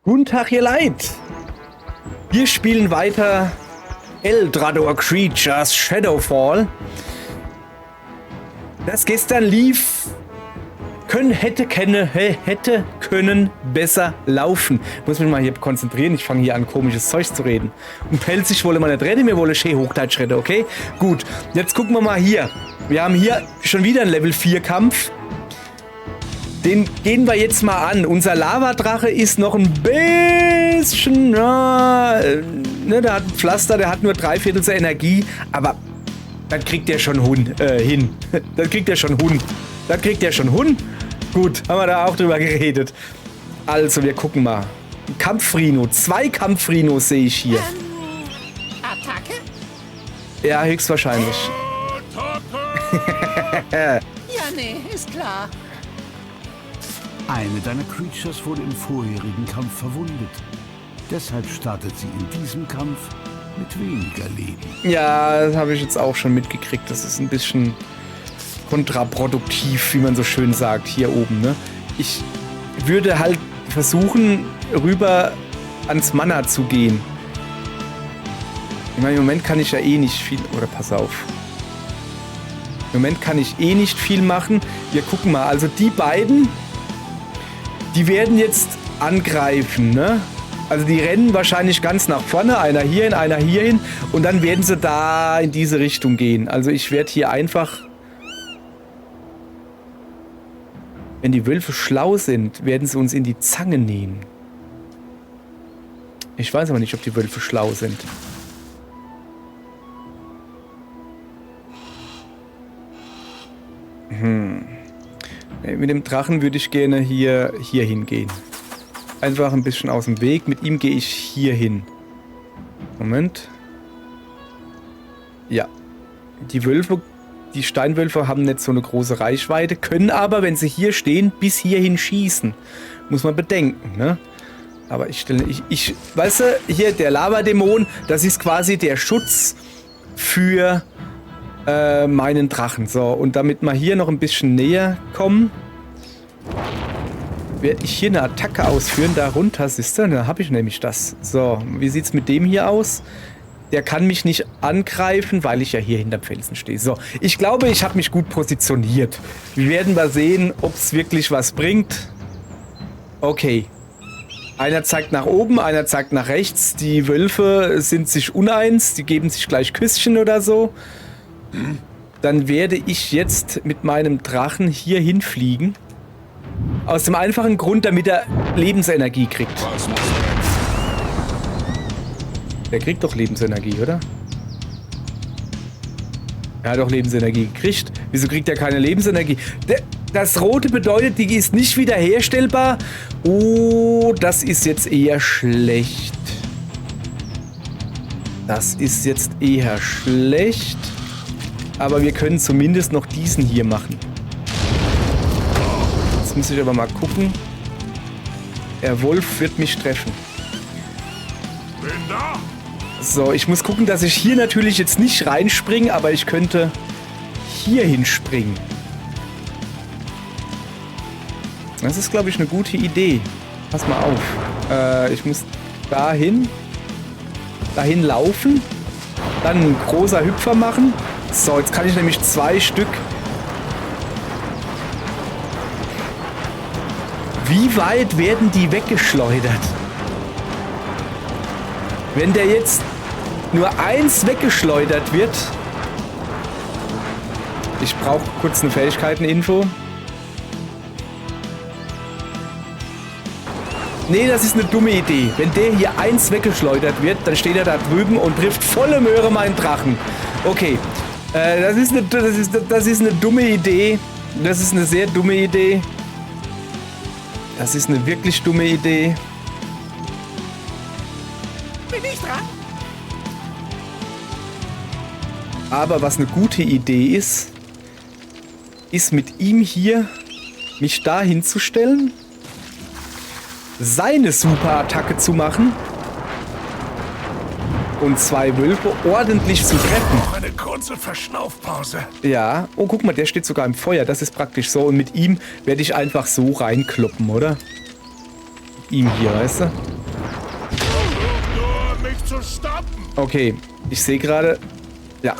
Guten Tag, ihr Leid! Wir spielen weiter Eldrador Creatures Shadowfall. Das gestern lief, hätte können besser laufen. Muss mich mal hier konzentrieren, ich fange hier an, komisches Zeug zu reden. Und pelzig wolle man nicht reden, mir wolle schön Hochdeutsch reden, okay? Gut, jetzt gucken wir mal hier. Wir haben hier schon wieder einen Level 4 Kampf. Den gehen wir jetzt mal an. Unser Lavadrache ist noch ein bisschen, der hat ein Pflaster, der hat nur 3/4 der Energie, aber das kriegt der schon hin. Das kriegt der schon hin. Gut, haben wir da auch drüber geredet. Also, wir gucken mal. Kampfrino, 2 Kampfrinos sehe ich hier. Attacke? Ja, höchstwahrscheinlich. Ja, nee, ist klar. Eine deiner Creatures wurde im vorherigen Kampf verwundet. Deshalb startet sie in diesem Kampf mit weniger Leben. Ja, das habe ich jetzt auch schon mitgekriegt. Das ist ein bisschen kontraproduktiv, wie man so schön sagt, hier oben. Ne? Ich würde halt versuchen, rüber ans Mana zu gehen. Ich meine, im Moment kann ich ja eh nicht viel... Oder pass auf. Im Moment kann ich eh nicht viel machen. Wir gucken mal. Also die beiden... Die werden jetzt angreifen, ne? Also die rennen wahrscheinlich ganz nach vorne, einer hierhin, einer hierhin und dann werden sie da in diese Richtung gehen. Also ich werde hier einfach... Wenn die Wölfe schlau sind, werden sie uns in die Zange nehmen. Ich weiß aber nicht, ob die Wölfe schlau sind. Mit dem Drachen würde ich gerne hier hingehen. Einfach ein bisschen aus dem Weg. Mit ihm gehe ich hier hin. Moment. Ja. Die Wölfe, die Steinwölfe haben nicht so eine große Reichweite, können aber, wenn sie hier stehen, bis hierhin schießen. Muss man bedenken, ne? Aber weißt du, hier der Lavadämon, das ist quasi der Schutz für meinen Drachen. So, und damit wir hier noch ein bisschen näher kommen, werde ich hier eine Attacke ausführen. Da runter, siehst du, da habe ich nämlich das. So, wie sieht es mit dem hier aus? Der kann mich nicht angreifen, weil ich ja hier hinterm Felsen stehe. So, ich glaube, ich habe mich gut positioniert. Wir werden mal sehen, ob es wirklich was bringt. Okay. Einer zeigt nach oben, einer zeigt nach rechts. Die Wölfe sind sich uneins, die geben sich gleich Küsschen oder so. Dann werde ich jetzt mit meinem Drachen hier hinfliegen. Aus dem einfachen Grund, damit er Lebensenergie kriegt. Der kriegt doch Lebensenergie, oder? Er hat doch Lebensenergie gekriegt. Wieso kriegt er keine Lebensenergie? Das Rote bedeutet, die ist nicht wiederherstellbar. Oh, das ist jetzt eher schlecht. Das ist jetzt eher schlecht. Aber wir können zumindest noch diesen hier machen. Jetzt muss ich aber mal gucken. Der Wolf wird mich treffen. Bin da. So, ich muss gucken, dass ich hier natürlich jetzt nicht reinspringe, aber ich könnte hier hinspringen. Das ist, glaube ich, eine gute Idee. Pass mal auf. Ich muss dahin laufen, dann ein großer Hüpfer machen. So, jetzt kann ich nämlich 2 Stück. Wie weit werden die weggeschleudert? Wenn der jetzt nur 1 weggeschleudert wird. Ich brauche kurz eine Fähigkeiteninfo. Nee, das ist eine dumme Idee. Wenn der hier 1 weggeschleudert wird, dann steht er da drüben und trifft volle Möhre meinen Drachen. Okay. Das ist eine dumme Idee. Das ist eine sehr dumme Idee. Das ist eine wirklich dumme Idee. Bin ich dran? Aber was eine gute Idee ist mit ihm hier mich da hinzustellen, seine Superattacke zu machen und 2 Wölfe ordentlich zu treffen. Noch eine kurze Verschnaufpause. Ja. Oh, guck mal, der steht sogar im Feuer. Das ist praktisch so. Und mit ihm werde ich einfach so reinkloppen, oder? mit ihm hier, weißt du? Nur mich zu stoppen. Okay, ich sehe gerade... Ja,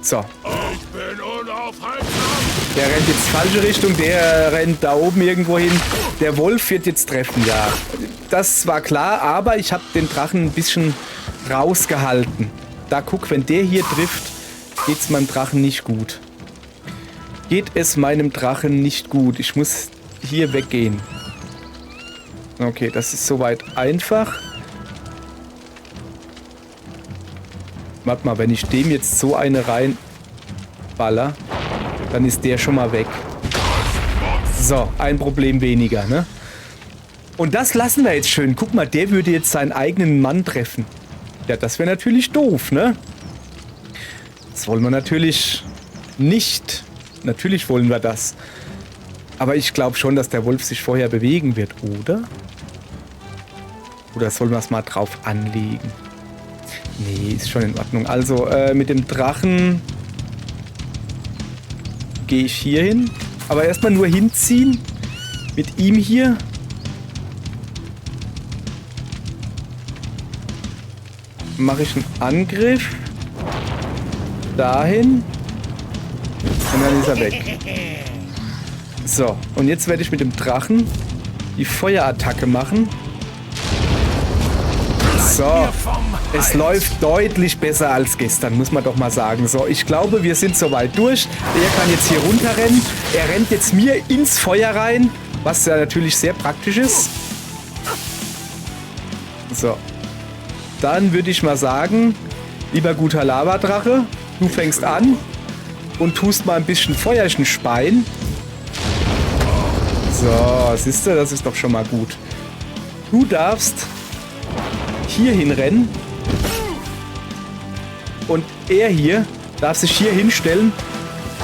so. Ich bin unaufhaltsam. Der rennt jetzt falsche Richtung, der rennt da oben irgendwo hin. Der Wolf wird jetzt treffen, ja. Das war klar, aber ich habe den Drachen ein bisschen rausgehalten. Da guck, wenn der hier trifft, geht's meinem Drachen nicht gut. Geht es meinem Drachen nicht gut. Ich muss hier weggehen. Okay, das ist soweit einfach. Warte mal, wenn ich dem jetzt so eine reinballer, dann ist der schon mal weg. So, ein Problem weniger, ne? Und das lassen wir jetzt schön. Guck mal, der würde jetzt seinen eigenen Mann treffen. Ja, das wäre natürlich doof, ne? Das wollen wir natürlich nicht. Natürlich wollen wir das. Aber ich glaube schon, dass der Wolf sich vorher bewegen wird, oder? Oder sollen wir es mal drauf anlegen? Nee, ist schon in Ordnung. Also, mit dem Drachen gehe ich hier hin. Aber erstmal nur hinziehen. Mit ihm hier. Mache ich einen Angriff. Dahin. Und dann ist er weg. So, und jetzt werde ich mit dem Drachen die Feuerattacke machen. So, es läuft deutlich besser als gestern, muss man doch mal sagen. So, ich glaube, wir sind soweit durch. Er kann jetzt hier runterrennen. Er rennt jetzt mir ins Feuer rein, was ja natürlich sehr praktisch ist. So, dann würde ich mal sagen, lieber guter Lavadrache, du fängst an und tust mal ein bisschen Feuerchen speien. So, siehst du, das ist doch schon mal gut. Du darfst hier hinrennen und er hier darf sich hier hinstellen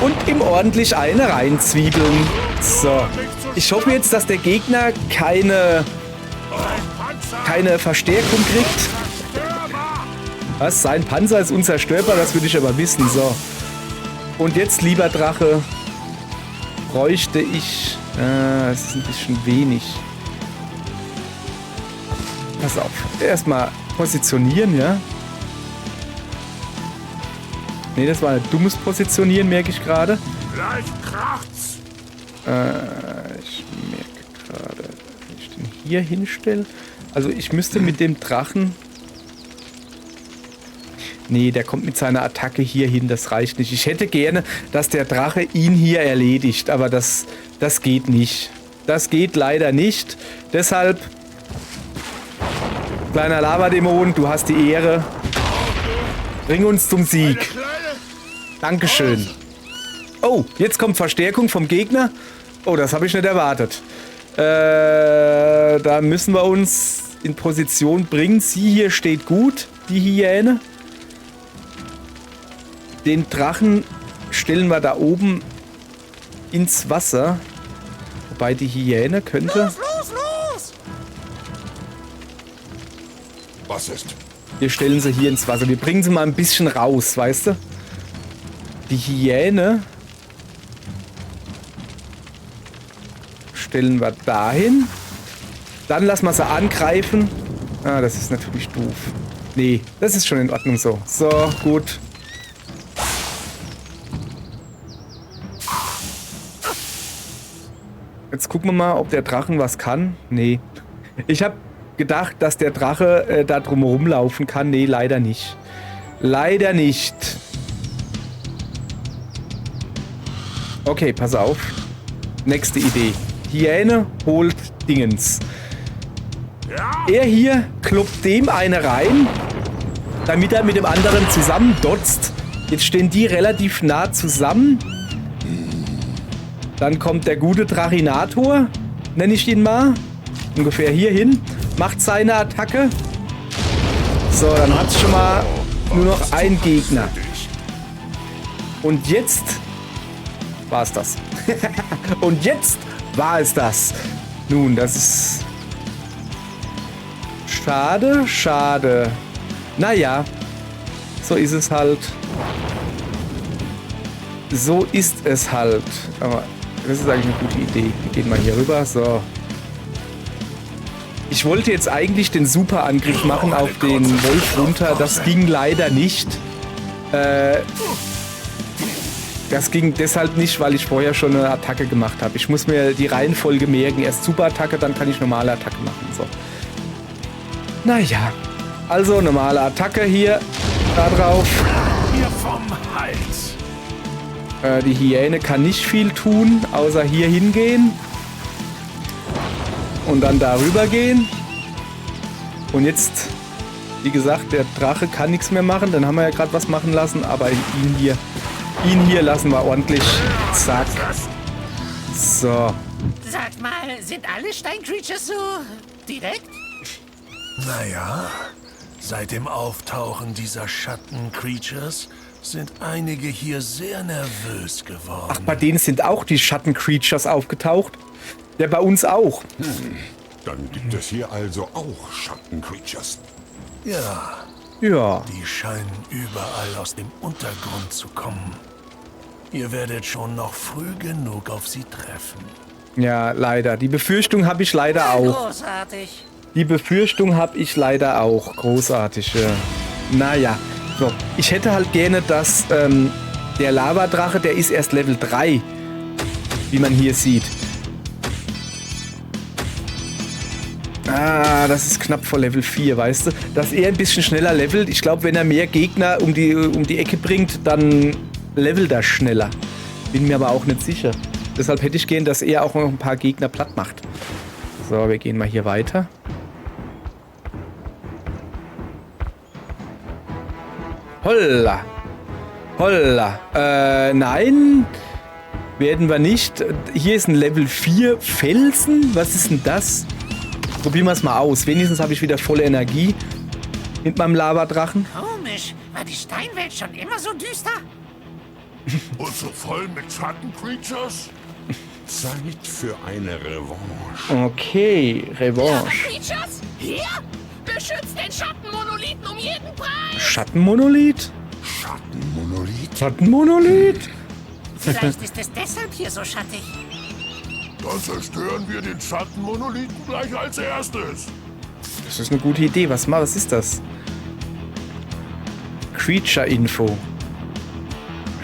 und ihm ordentlich eine reinzwiebeln. So, ich hoffe jetzt, dass der Gegner keine Verstärkung kriegt. Was? Sein Panzer ist unzerstörbar, das würde ich aber wissen. So, und jetzt, lieber Drache, bräuchte ich... es ist ein bisschen wenig. Pass auf. Erstmal positionieren, ja? Ne, das war ein dummes Positionieren, merke ich gerade. Gleich kracht's. Ich merke gerade, wenn ich den hier hinstelle. Also ich müsste mit dem Drachen... Nee, der kommt mit seiner Attacke hier hin, das reicht nicht. Ich hätte gerne, dass der Drache ihn hier erledigt, aber das geht nicht. Das geht leider nicht. Deshalb, kleiner Lavadämon, du hast die Ehre. Bring uns zum Sieg. Dankeschön. Oh, jetzt kommt Verstärkung vom Gegner. Oh, das habe ich nicht erwartet. Da müssen wir uns in Position bringen. Sie hier steht gut, die Hyäne. Den Drachen stellen wir da oben ins Wasser. Wobei die Hyäne könnte... Los, los, los! Was ist? Wir stellen sie hier ins Wasser. Wir bringen sie mal ein bisschen raus, weißt du? Die Hyäne stellen wir dahin. Dann lassen wir sie angreifen. Ah, das ist natürlich doof. Nee, das ist schon in Ordnung so. So, gut. Jetzt gucken wir mal, ob der Drachen was kann. Nee. Ich habe gedacht, dass der Drache da drumherum laufen kann. Nee, leider nicht. Leider nicht. Okay, pass auf. Nächste Idee. Hyäne holt Dingens. Er hier kloppt dem eine rein, damit er mit dem anderen zusammen dotzt. Jetzt stehen die relativ nah zusammen. Dann kommt der gute Drachinator, nenne ich ihn mal. Ungefähr hier hin. Macht seine Attacke. So, dann hat es schon mal nur noch einen Gegner. Und jetzt war es das. Und jetzt war es das. Nun, das ist... Schade, schade. Naja, so ist es halt. So ist es halt. Aber das ist eigentlich eine gute Idee. Wir gehen mal hier rüber. So. Ich wollte jetzt eigentlich den Superangriff machen auf den Wolf runter. Das ging leider nicht. Das ging deshalb nicht, weil ich vorher schon eine Attacke gemacht habe. Ich muss mir die Reihenfolge merken. Erst Superattacke, dann kann ich normale Attacke machen. So. Naja. Also normale Attacke hier. Da drauf. Mir vom Hals. Die Hyäne kann nicht viel tun, außer hier hingehen. Und dann darüber gehen. Und jetzt, wie gesagt, der Drache kann nichts mehr machen. Dann haben wir ja gerade was machen lassen. Aber ihn hier lassen wir ordentlich. Zack. So. Sag mal, sind alle Steincreatures so direkt? Naja, seit dem Auftauchen dieser Schatten-Creatures sind einige hier sehr nervös geworden. Ach, bei denen sind auch die Schatten-Creatures aufgetaucht? Ja, bei uns auch. Dann gibt es hier also auch Schatten-Creatures. Ja, Ja. die scheinen überall aus dem Untergrund zu kommen. Ihr werdet schon noch früh genug auf sie treffen. Ja, leider. Die Befürchtung habe ich leider auch. Großartig. Die Befürchtung habe ich leider auch. Großartig. Naja. So. Ich hätte halt gerne, dass der Lavadrache, der ist erst Level 3. Wie man hier sieht. Ah, das ist knapp vor Level 4, weißt du? Dass er ein bisschen schneller levelt. Ich glaube, wenn er mehr Gegner um die Ecke bringt, dann levelt er schneller. Bin mir aber auch nicht sicher. Deshalb hätte ich gern, dass er auch noch ein paar Gegner platt macht. So, wir gehen mal hier weiter. Holla. Holla. Nein. Werden wir nicht. Hier ist ein Level 4 Felsen. Was ist denn das? Probieren wir es mal aus. Wenigstens habe ich wieder volle Energie mit meinem Lavadrachen. Komisch. War die Steinwelt schon immer so düster? Und so voll mit Schatten-Creatures? Zeit für eine Revanche. Okay, Revanche. Creatures? Hier? Beschützt den Schattenmonolithen um jeden Preis! Schattenmonolith? Schattenmonolith? Schattenmonolith? Vielleicht ist es deshalb hier so schattig. Dann zerstören wir den Schattenmonolithen gleich als erstes. Das ist eine gute Idee. Was ist das? Creature-Info.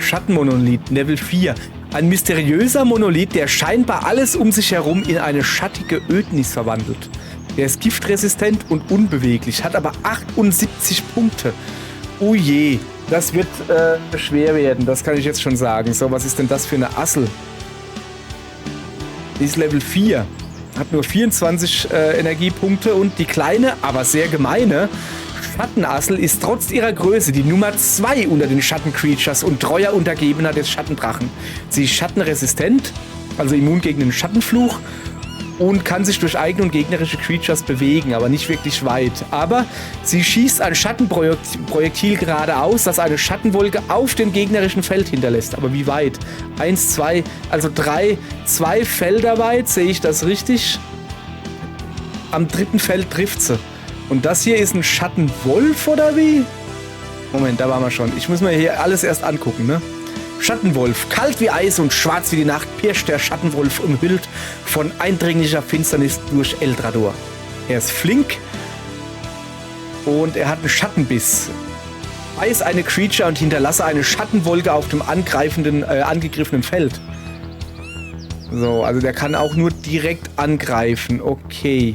Schattenmonolith, Level 4. Ein mysteriöser Monolith, der scheinbar alles um sich herum in eine schattige Ödnis verwandelt. Der ist giftresistent und unbeweglich, hat aber 78 Punkte. Oh je, das wird schwer werden, das kann ich jetzt schon sagen. So, was ist denn das für eine Assel? Die ist Level 4, hat nur 24 Energiepunkte und die kleine, aber sehr gemeine Schattenassel ist trotz ihrer Größe die Nummer 2 unter den Schattencreatures und treuer Untergebener des Schattendrachen. Sie ist schattenresistent, also immun gegen den Schattenfluch und kann sich durch eigene und gegnerische Creatures bewegen, aber nicht wirklich weit. Aber sie schießt ein Schattenprojektil geradeaus, das eine Schattenwolke auf dem gegnerischen Feld hinterlässt. Aber wie weit? 1, 2, also 3, 2 Felder weit, sehe ich das richtig? Am 3. Feld trifft sie. Und das hier ist ein Schattenwolf, oder wie? Moment, da waren wir schon. Ich muss mir hier alles erst angucken, ne? Schattenwolf. Kalt wie Eis und schwarz wie die Nacht pirscht der Schattenwolf umhüllt von eindringlicher Finsternis durch Eldrador. Er ist flink und er hat einen Schattenbiss. Beiß eine Creature und hinterlasse eine Schattenwolke auf dem angegriffenen Feld. So, also der kann auch nur direkt angreifen. Okay.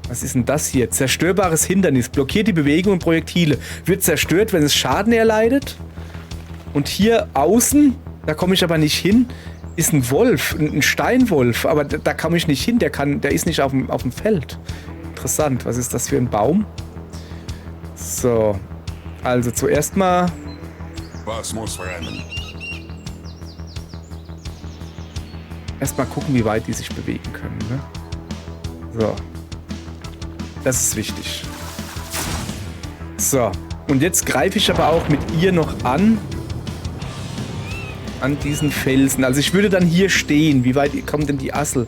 Was ist denn das hier? Zerstörbares Hindernis. Blockiert die Bewegung und Projektile. Wird zerstört, wenn es Schaden erleidet. Und hier außen, da komme ich aber nicht hin, ist ein Wolf, ein Steinwolf. Aber da komme ich nicht hin. Der ist nicht auf dem Feld. Interessant. Was ist das für ein Baum? So. Also zuerst mal. Was muss brennen? Erstmal gucken, wie weit die sich bewegen können. Ne? So. Das ist wichtig. So. Und jetzt greife ich aber auch mit ihr noch an diesen Felsen. Also ich würde dann hier stehen. Wie weit kommt denn die Assel?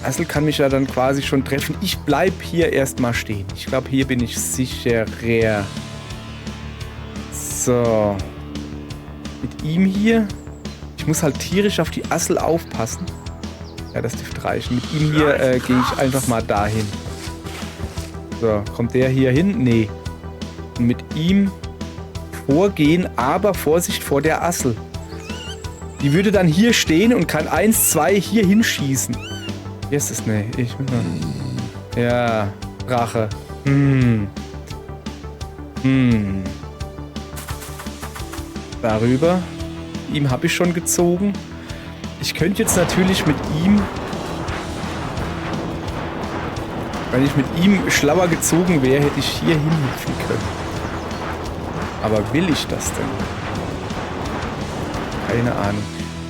Assel kann mich ja dann quasi schon treffen. Ich bleib hier erstmal stehen. Ich glaube, hier bin ich sicherer. So. Mit ihm hier. Ich muss halt tierisch auf die Assel aufpassen. Ja, das dürfte reichen. Mit ihm hier gehe ich einfach mal dahin. So, kommt der hier hin? Nee. Und mit ihm vorgehen, aber Vorsicht vor der Assel. Die würde dann hier stehen und kann 1, 2 hier hinschießen. Hier ist es, ne? Ja, Drache. Darüber. Ihm habe ich schon gezogen. Ich könnte jetzt natürlich mit ihm... Wenn ich mit ihm schlauer gezogen wäre, hätte ich hier hinhüpfen können. Aber will ich das denn? Keine Ahnung.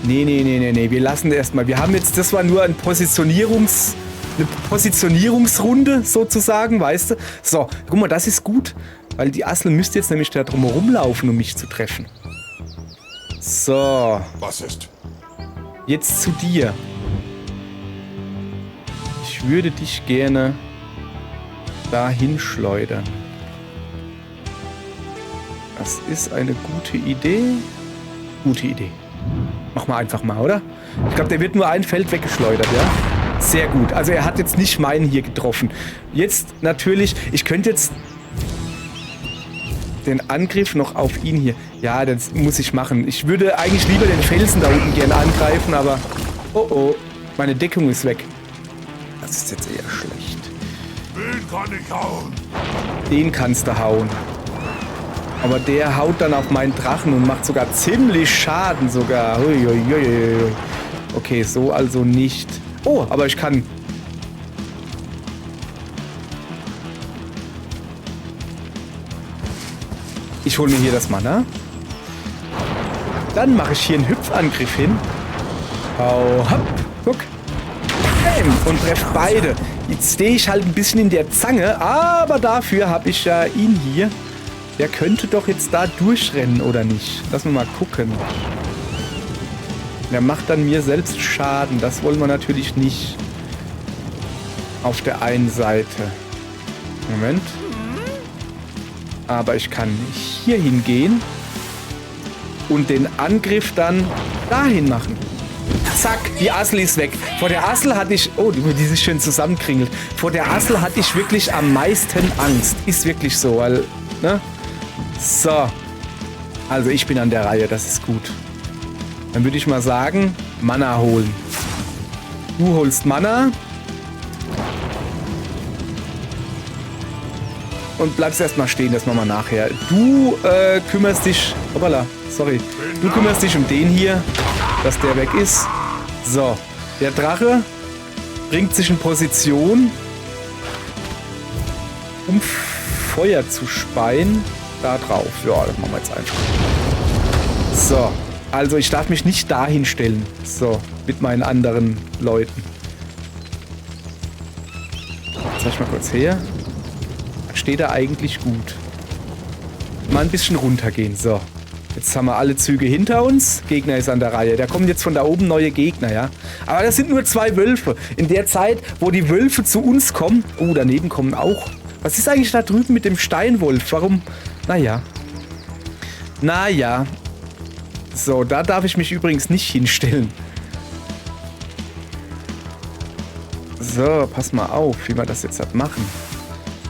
Nee. Wir lassen erstmal. Wir haben jetzt, das war nur eine Positionierungsrunde sozusagen, weißt du? So, guck mal, das ist gut. Weil die Assel müsste jetzt nämlich da drumherum laufen, um mich zu treffen. So. Was ist? Jetzt zu dir. Ich würde dich gerne dahin schleudern. Das ist eine gute Idee. Gute Idee. Mach mal einfach mal, oder? Ich glaube, der wird nur ein Feld weggeschleudert, ja? Sehr gut. Also er hat jetzt nicht meinen hier getroffen. Jetzt natürlich, ich könnte jetzt den Angriff noch auf ihn hier. Ja, das muss ich machen. Ich würde eigentlich lieber den Felsen da unten gerne angreifen, aber... Oh, meine Deckung ist weg. Das ist jetzt eher schlecht. Den kann ich hauen. Den kannst du hauen. Aber der haut dann auf meinen Drachen und macht sogar ziemlich Schaden sogar. Uiuiui. Okay, so also nicht. Oh, aber ich kann... Ich hole mir hier das Mana. Dann mache ich hier einen Hüpfangriff hin. Hau, hopp, guck. Bam, und treffe beide. Jetzt stehe ich halt ein bisschen in der Zange, aber dafür habe ich ja ihn hier. Der könnte doch jetzt da durchrennen, oder nicht? Lass mal gucken. Der macht dann mir selbst Schaden. Das wollen wir natürlich nicht. Auf der einen Seite. Moment. Aber ich kann hier hingehen und den Angriff dann dahin machen. Zack, die Assel ist weg. Vor der Assel hatte ich... Oh, die sich schön zusammenkringelt. Vor der Assel hatte ich wirklich am meisten Angst. Ist wirklich so, weil... Ne? So. Also ich bin an der Reihe, das ist gut. Dann würde ich mal sagen, Mana holen. Du holst Mana. Und bleibst erstmal stehen, das machen wir nachher. Du kümmerst dich... Hoppala, sorry. Du kümmerst dich um den hier, dass der weg ist. So, der Drache bringt sich in Position, um Feuer zu speien. Da drauf. Ja, das machen wir jetzt einfach. So, also ich darf mich nicht dahin stellen. So, mit meinen anderen Leuten. Zeig ich mal kurz her. Steht er eigentlich gut. Mal ein bisschen runtergehen. So. Jetzt haben wir alle Züge hinter uns. Gegner ist an der Reihe. Da kommen jetzt von da oben neue Gegner, ja. Aber das sind nur 2 Wölfe. In der Zeit, wo die Wölfe zu uns kommen... Oh, daneben kommen auch... Was ist eigentlich da drüben mit dem Steinwolf? Warum... Naja. So, da darf ich mich übrigens nicht hinstellen. So, pass mal auf, wie wir das jetzt halt machen.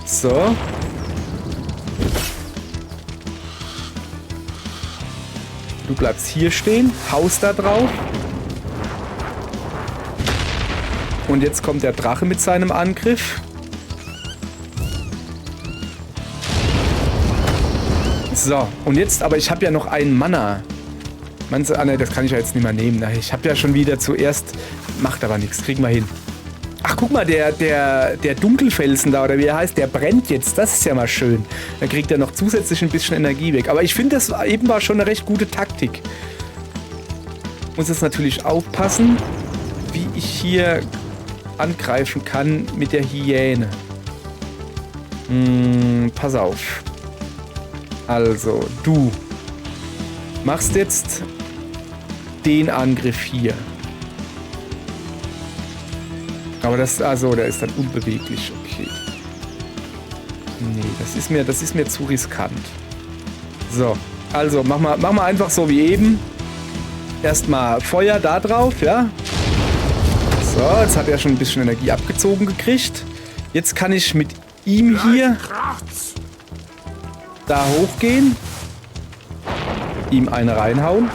So. Du bleibst hier stehen, haust da drauf. Und jetzt kommt der Drache mit seinem Angriff. So, und jetzt, aber ich habe ja noch einen Mana. Meinst du, ne, das kann ich ja jetzt nicht mehr nehmen. Ich habe ja schon wieder zuerst... Macht aber nichts, kriegen wir hin. Ach, guck mal, der Dunkelfelsen da, oder wie er heißt, der brennt jetzt. Das ist ja mal schön. Dann kriegt er noch zusätzlich ein bisschen Energie weg. Aber ich finde, das eben war schon eine recht gute Taktik. Muss jetzt natürlich aufpassen, wie ich hier angreifen kann mit der Hyäne. Pass auf. Also, du machst jetzt den Angriff hier. Aber das, also, der ist dann unbeweglich, okay. Nee, das ist mir zu riskant. So, also, mach mal einfach so wie eben. Erstmal Feuer da drauf, ja. So, jetzt hat er schon ein bisschen Energie abgezogen gekriegt. Jetzt kann ich mit ihm hier Kracht's. da hochgehen. Ihm eine reinhauen.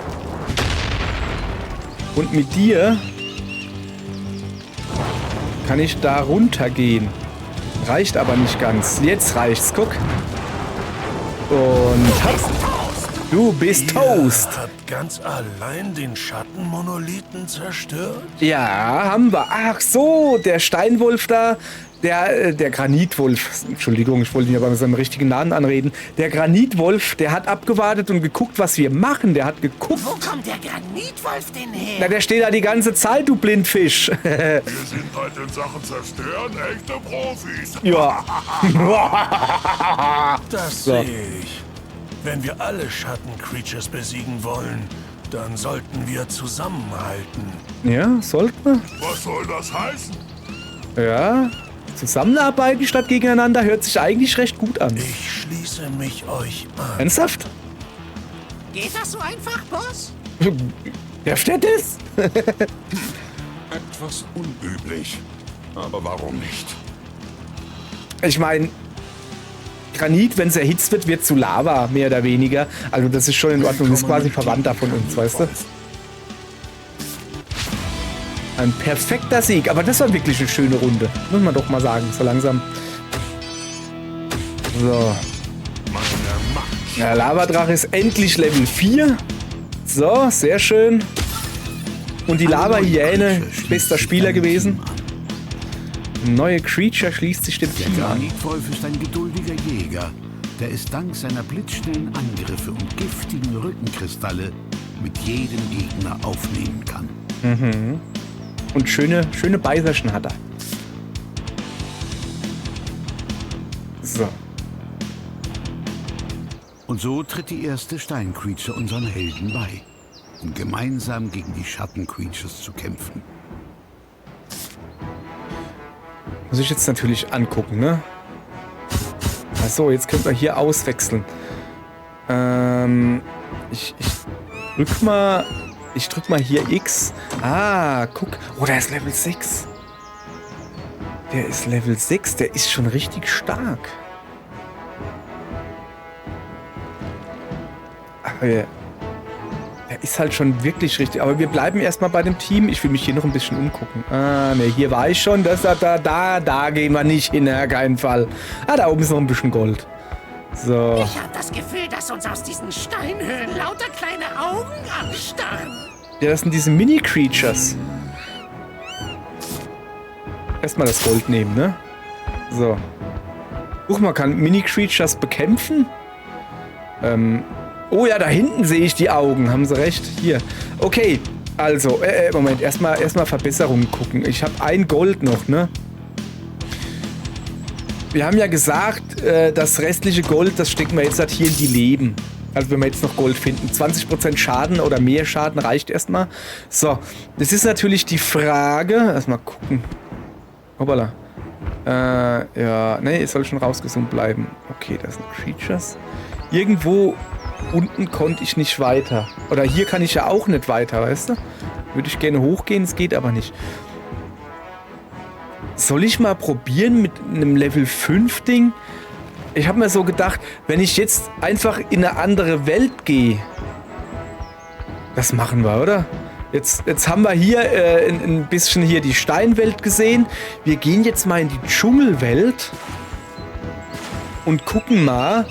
Und mit dir kann ich da runtergehen. Reicht aber nicht ganz. Jetzt reicht's, guck. Und hopp. Du bist Toast. Ihr habt ganz allein den Schattenmonolithen zerstört? Ja, haben wir. Ach so, der Steinwolf da, der Granitwolf. Entschuldigung, ich wollte ihn ja bei seinem richtigen Namen anreden. Der Granitwolf, der hat abgewartet und geguckt, was wir machen. Der hat geguckt. Wo kommt der Granitwolf denn her? Na, der steht da die ganze Zeit, du Blindfisch. Wir sind halt in Sachen Zerstören echte Profis. Ja. Das So. sehe ich. Wenn wir alle Schatten-Creatures besiegen wollen, dann sollten wir zusammenhalten. Ja, sollten wir. Was soll das heißen? Ja. Zusammenarbeiten statt gegeneinander hört sich eigentlich recht gut an. Ich schließe mich euch an. Ernsthaft? Geht das so einfach, Boss? Wer steht das? Etwas unüblich. Aber warum nicht? Ich meine, Granit, wenn es erhitzt wird, wird zu Lava, mehr oder weniger. Also das ist schon in Ordnung. Das ist quasi Verwandter von uns, weißt du? Ein perfekter Sieg. Aber das war wirklich eine schöne Runde. Muss man doch mal sagen, so langsam. So. Der Lavadrache ist endlich Level 4. So, sehr schön. Und die Lava-Hyäne, bester Spieler gewesen. Neue Creature schließt sich dem Der Team an. Granitwolf ist ein geduldiger Jäger, der es dank seiner blitzschnellen Angriffe und giftigen Rückenkristalle mit jedem Gegner aufnehmen kann. Und schöne Beißerchen hat er. So. Und so tritt die erste Steincreature unseren Helden bei, um gemeinsam gegen die Schattencreatures zu kämpfen. Muss ich jetzt natürlich angucken, ne? Achso, jetzt können wir hier auswechseln. Ich drück mal hier X. Ah, guck. Oh, der ist Level 6. Der ist Level 6. Der ist schon richtig stark. Aber der ist halt schon wirklich richtig. Aber wir bleiben erstmal bei dem Team. Ich will mich hier noch ein bisschen umgucken. Ah, ne, hier war ich schon. Da gehen wir nicht hin, ja, keinen Fall. Ah, da oben ist noch ein bisschen Gold. So. Ich habe das Gefühl, dass uns aus diesen Steinhöhlen lauter kleine Augen anstarren. Ja, das sind diese Mini-Creatures. Erstmal das Gold nehmen, ne? So. Guck mal, kann Mini-Creatures bekämpfen? Oh ja, da hinten sehe ich die Augen. Haben sie recht? Hier. Okay, also, Moment. Erstmal Verbesserungen gucken. Ich habe ein Gold noch, ne? Wir haben ja gesagt, das restliche Gold, das stecken wir jetzt halt hier in die Leben. Also wenn wir jetzt noch Gold finden. 20% Schaden oder mehr Schaden reicht erstmal. So, das ist natürlich die Frage. Erstmal gucken. Hoppala. Ja, ne, es soll schon rausgezoomt bleiben. Okay, das sind Creatures. Irgendwo unten konnte ich nicht weiter. Oder hier kann ich ja auch nicht weiter, weißt du? Würde ich gerne hochgehen, es geht aber nicht. Soll ich mal probieren mit einem Level 5 Ding? Ich habe mir so gedacht, wenn ich jetzt einfach in eine andere Welt gehe. Das machen wir, oder? Jetzt haben wir hier ein bisschen hier die Steinwelt gesehen. Wir gehen jetzt mal in die Dschungelwelt und gucken mal,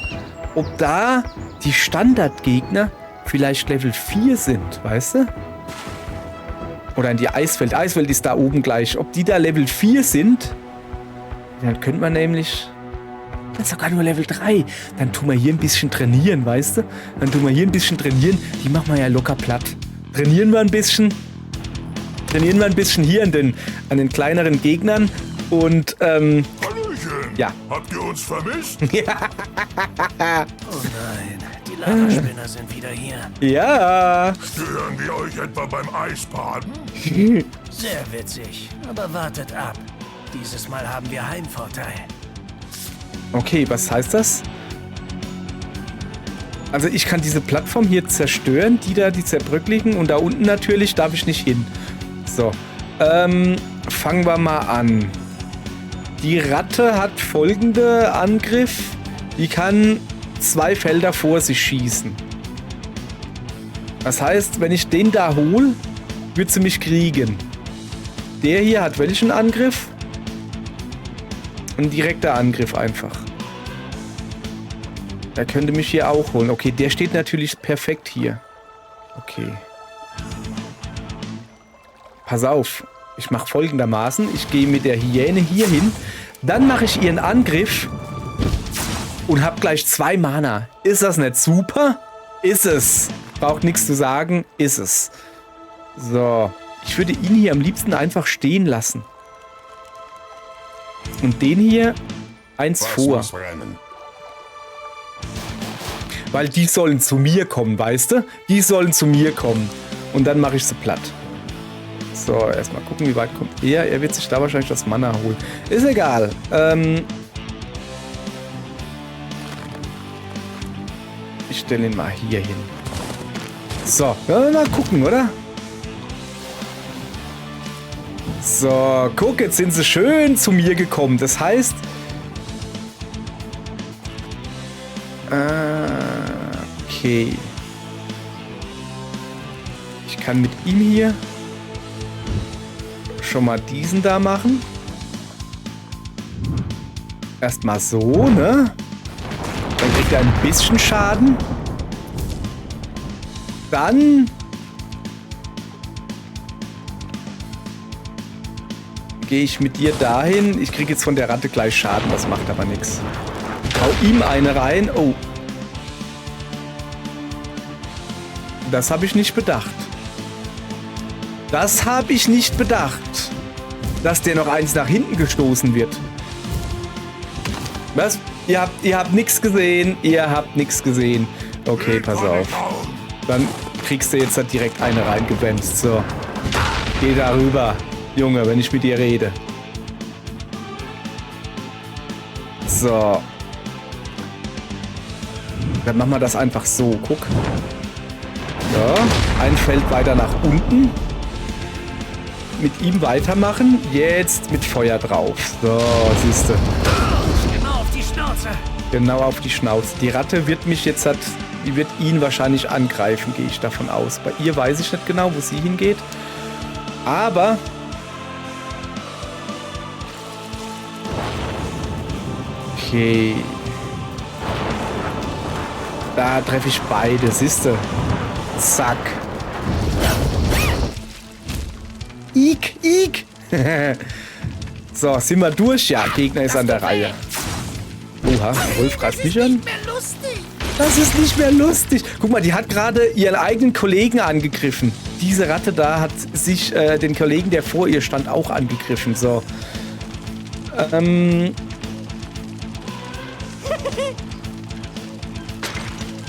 ob da die Standardgegner vielleicht Level 4 sind, weißt du? Oder in die Eiswelt. Eiswelt ist da oben gleich. Ob die da Level 4 sind, dann könnte man nämlich... Das ist sogar nur Level 3. Dann tun wir hier ein bisschen trainieren, weißt du? Dann tun wir hier ein bisschen trainieren. Die machen wir ja locker platt. Trainieren wir ein bisschen. Trainieren wir ein bisschen hier an den kleineren Gegnern. Und, Hallöchen. Ja. Habt ihr uns vermisst? Oh nein, die Lavaspinner sind wieder hier. Ja. Stören wir euch etwa beim Eisbaden? Sehr witzig, aber wartet ab. Dieses Mal haben wir Heimvorteil. Okay, was heißt das? Also ich kann diese Plattform hier zerstören, die zerbröckligen. Und da unten natürlich darf ich nicht hin. So. Fangen wir mal an. Die Ratte hat folgende Angriff. Die kann 2 Felder vor sich schießen. Das heißt, wenn ich den da hole, wird sie mich kriegen. Der hier hat welchen Angriff? Ein direkter Angriff einfach. Der könnte mich hier auch holen. Okay, der steht natürlich perfekt hier. Okay. Pass auf. Ich mache folgendermaßen. Ich gehe mit der Hyäne hier hin. Dann mache ich ihren Angriff. Und habe gleich 2 Mana. Ist das nicht super? Ist es. Braucht nichts zu sagen. Ist es. So. Ich würde ihn hier am liebsten einfach stehen lassen. Und den hier eins vor. Weil die sollen zu mir kommen, weißt du? Die sollen zu mir kommen. Und dann mache ich sie platt. So, erstmal gucken, wie weit kommt er. Er wird sich da wahrscheinlich das Mana holen. Ist egal. Ich stelle ihn mal hier hin. So, mal gucken, oder? So, guck, jetzt sind sie schön zu mir gekommen. Das heißt... Okay. Ich kann mit ihm hier schon mal diesen da machen. Erstmal so, ne? Dann kriegt er ein bisschen Schaden. Dann... gehe ich mit dir dahin. Ich kriege jetzt von der Ratte gleich Schaden, das macht aber nichts. Hau ihm eine rein. Oh. Das habe ich nicht bedacht. Das habe ich nicht bedacht. Dass der noch eins nach hinten gestoßen wird. Was? Ihr habt nichts gesehen. Ihr habt nichts gesehen. Okay, pass auf. Dann kriegst du jetzt da direkt eine reingebremst. So. Geh da rüber. Junge, wenn ich mit dir rede. So. Dann machen wir das einfach so. Guck. So. Ein Feld weiter nach unten. Mit ihm weitermachen. Jetzt mit Feuer drauf. So, siehste. Genau auf die Schnauze. Genau auf die Schnauze. Die Ratte wird mich jetzt die wird ihn wahrscheinlich angreifen, gehe ich davon aus. Bei ihr weiß ich nicht genau, wo sie hingeht. Aber... Okay. Da treffe ich beide, siehste. Zack. Ick, ick. So, sind wir durch? Ja, Gegner ist an der Reihe. Oha, Wolf greift mich an. Das ist nicht mehr lustig. Guck mal, die hat gerade ihren eigenen Kollegen angegriffen. Diese Ratte da hat sich den Kollegen, der vor ihr stand, auch angegriffen. So.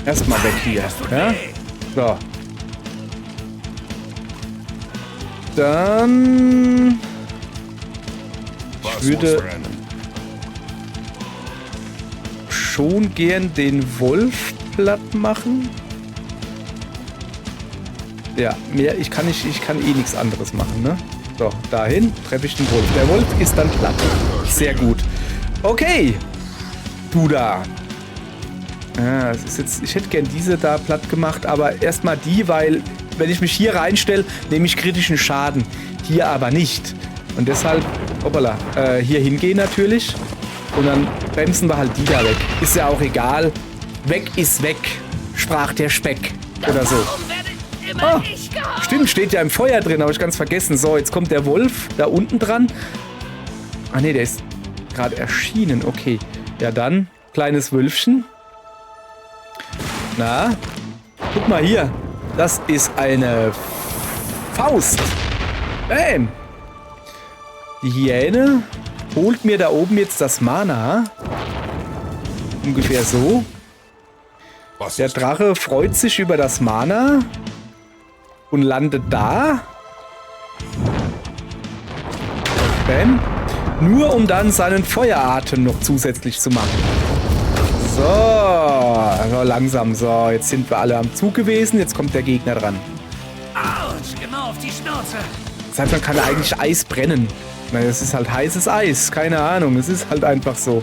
Erstmal weg hier. Ja? So. Dann... Ich würde schon gern den Wolf platt machen. Ja, mehr, ich kann eh nichts anderes machen, ne? So, dahin treffe ich den Wolf. Der Wolf ist dann platt. Sehr gut. Okay. Du da. Ja, das ist jetzt, ich hätte gern diese da platt gemacht, aber erstmal die, weil wenn ich mich hier reinstelle, nehme ich kritischen Schaden. Hier aber nicht. Und deshalb, hoppala, hier hingehen natürlich. Und dann bremsen wir halt die da weg. Ist ja auch egal. Weg ist weg, sprach der Speck. Oder so. Oh, stimmt, steht ja im Feuer drin, habe ich ganz vergessen. So, jetzt kommt der Wolf da unten dran. Ah ne, der ist gerade erschienen. Okay, ja dann, kleines Wölfchen. Na, guck mal hier. Das ist eine Faust. Bam. Die Hyäne holt mir da oben jetzt das Mana. Ungefähr so. Der Drache freut sich über das Mana und landet da. Bam. Nur um dann seinen Feueratem noch zusätzlich zu machen. So, langsam. So, jetzt sind wir alle am Zug gewesen. Jetzt kommt der Gegner dran. Autsch, genau auf die Schnauze. Das heißt, man kann eigentlich Eis brennen. Naja, es ist halt heißes Eis. Keine Ahnung. Es ist halt einfach so.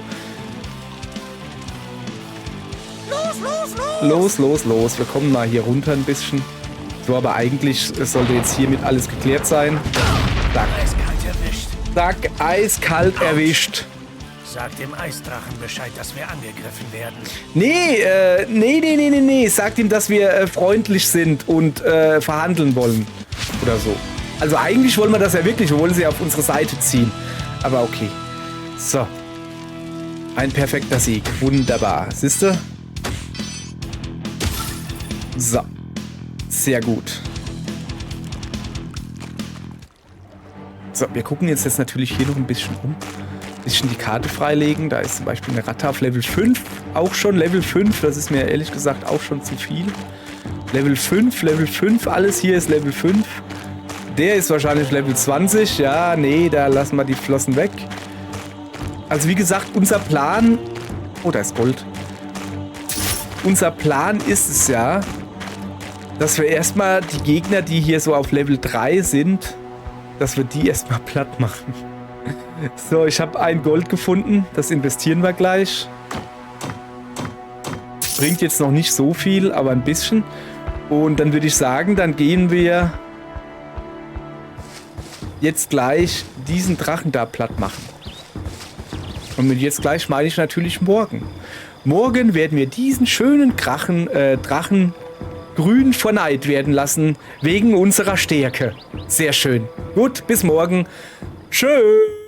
Los. Wir kommen mal hier runter ein bisschen. So, aber eigentlich sollte jetzt hiermit alles geklärt sein. Zack. Eiskalt erwischt. Zack, eiskalt erwischt. Sag dem Eisdrachen Bescheid, dass wir angegriffen werden. Nee. Sagt ihm, dass wir freundlich sind und verhandeln wollen. Oder so. Also eigentlich wollen wir das ja wirklich. Wir wollen sie auf unsere Seite ziehen. Aber okay. So. Ein perfekter Sieg. Wunderbar. Siehst du? So. Sehr gut. So, wir gucken jetzt natürlich hier noch ein bisschen um. Ein bisschen die Karte freilegen. Da ist zum Beispiel eine Ratte auf Level 5. Auch schon Level 5. Das ist mir ehrlich gesagt auch schon zu viel. Level 5. Alles hier ist Level 5. Der ist wahrscheinlich Level 20. Ja, nee, da lassen wir die Flossen weg. Also wie gesagt, unser Plan... Oh, da ist Gold. Unser Plan ist es ja, dass wir erstmal die Gegner, die hier so auf Level 3 sind, dass wir die erstmal platt machen. So, ich habe ein Gold gefunden. Das investieren wir gleich. Bringt jetzt noch nicht so viel, aber ein bisschen. Und dann würde ich sagen, dann gehen wir jetzt gleich diesen Drachen da platt machen. Und mit jetzt gleich meine ich natürlich morgen. Morgen werden wir diesen schönen Drachen grün vor Neid werden lassen, wegen unserer Stärke. Sehr schön. Gut, bis morgen. Tschüss.